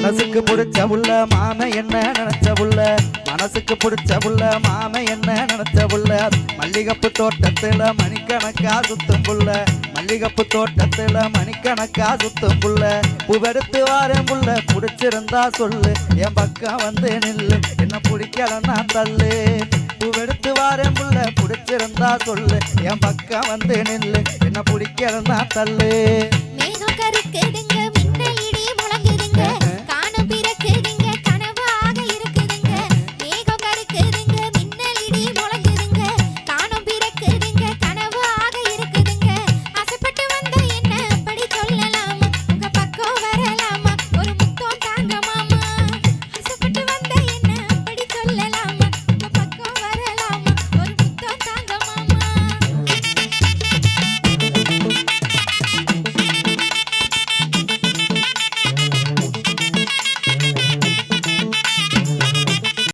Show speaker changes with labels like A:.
A: மனசுக்கு பிடிச்ச புள்ள மாம என்ன நினைச்ச புள்ள மனசுக்கு பிடிச்ச புள்ள மாம என்ன நினைச்ச புள்ள மல்லிகப்பு தோட்டத்துல மணிக்கணக்கா சுத்தும் புள்ள மல்லிகப்பு தோட்டத்துல மணிக்கணக்கா சுத்தும் புள்ள பூவெடுத்து வாரேன் புள்ள பிடிச்சிருந்தா சொல்லு என் பக்கம் வந்து நில்லு என்ன பிடிக்கலன்னா தள்ளு பூவெடுத்து வாரேன் புள்ள பிடிச்சிருந்தா சொல்லு என் பக்கம் வந்து நில்லு என்ன பிடிக்கலன்னா தள்ளு
B: மேகம் கருக்குதுங்க